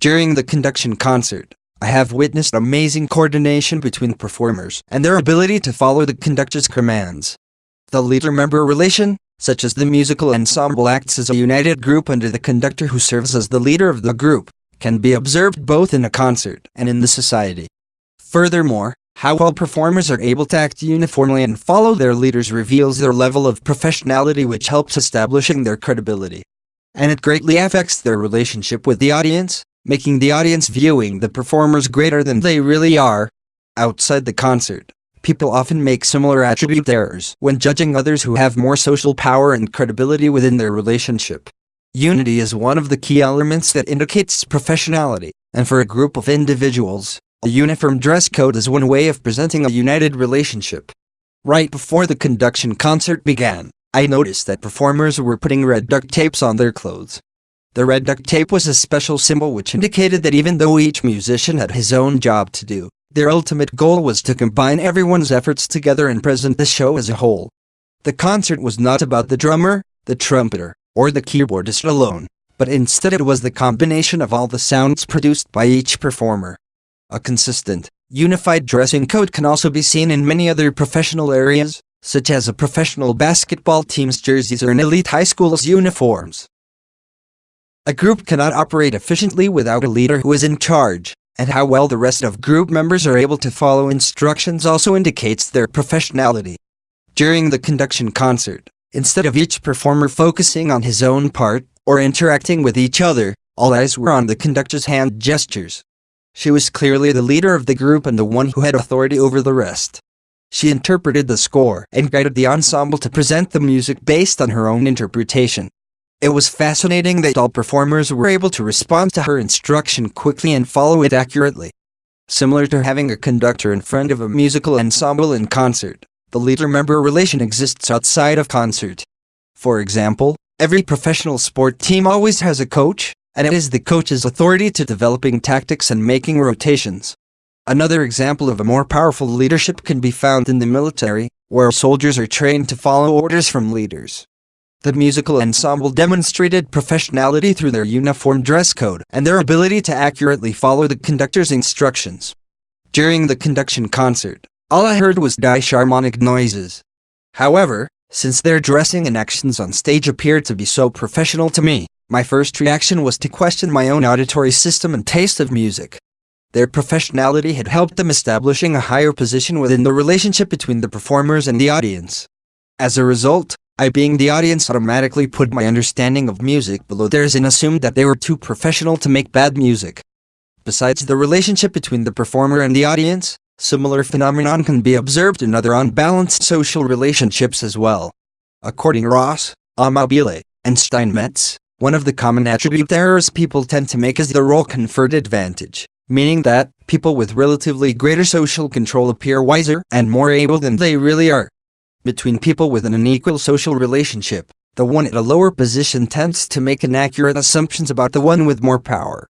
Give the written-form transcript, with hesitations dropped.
During the conduction concert, I have witnessed amazing coordination between performers and their ability to follow the conductor's commands. The leader-member relation, such as the musical ensemble acts as a united group under the conductor who serves as the leader of the group, can be observed both in a concert and in the society. Furthermore, how well performers are able to act uniformly and follow their leaders reveals their level of professionality, which helps establishing their credibility. And it greatly affects their relationship with the audience, making the audience viewing the performers greater than they really are. Outside the concert, people often make similar attribute errors when judging others who have more social power and credibility within their relationship. Unity is one of the key elements that indicates professionality, and for a group of individuals, a uniform dress code is one way of presenting a united relationship. Right before the conduction concert began, I noticed that performers were putting red duct tapes on their clothes. The red duct tape was a special symbol which indicated that even though each musician had his own job to do, their ultimate goal was to combine everyone's efforts together and present the show as a whole. The concert was not about the drummer, the trumpeter, or the keyboardist alone, but instead it was the combination of all the sounds produced by each performer. A consistent, unified dressing code can also be seen in many other professional areas, such as a professional basketball team's jerseys or an elite high school's uniforms. A group cannot operate efficiently without a leader who is in charge, and how well the rest of group members are able to follow instructions also indicates their professionality. During the conduction concert, instead of each performer focusing on his own part, or interacting with each other, all eyes were on the conductor's hand gestures. She was clearly the leader of the group and the one who had authority over the rest. She interpreted the score and guided the ensemble to present the music based on her own interpretation. It was fascinating that all performers were able to respond to her instruction quickly and follow it accurately. Similar to having a conductor in front of a musical ensemble in concert, the leader-member relation exists outside of concert. For example, every professional sport team always has a coach, and it is the coach's authority to developing tactics and making rotations. Another example of a more powerful leadership can be found in the military, where soldiers are trained to follow orders from leaders. The musical ensemble demonstrated professionality through their uniform dress code and their ability to accurately follow the conductor's instructions. During the conduction concert, all I heard was disharmonic noises. However, since their dressing and actions on stage appeared to be so professional to me, my first reaction was to question my own auditory system and taste of music. Their professionality had helped them establishing a higher position within the relationship between the performers and the audience. As a result, I being the audience automatically put my understanding of music below theirs and assumed that they were too professional to make bad music. Besides the relationship between the performer and the audience, similar phenomenon can be observed in other unbalanced social relationships as well. According to Ross, Amabile, and Steinmetz, one of the common attribute errors people tend to make is the role-conferred advantage, meaning that people with relatively greater social control appear wiser and more able than they really are. Between people with an unequal social relationship, the one at a lower position tends to make inaccurate assumptions about the one with more power.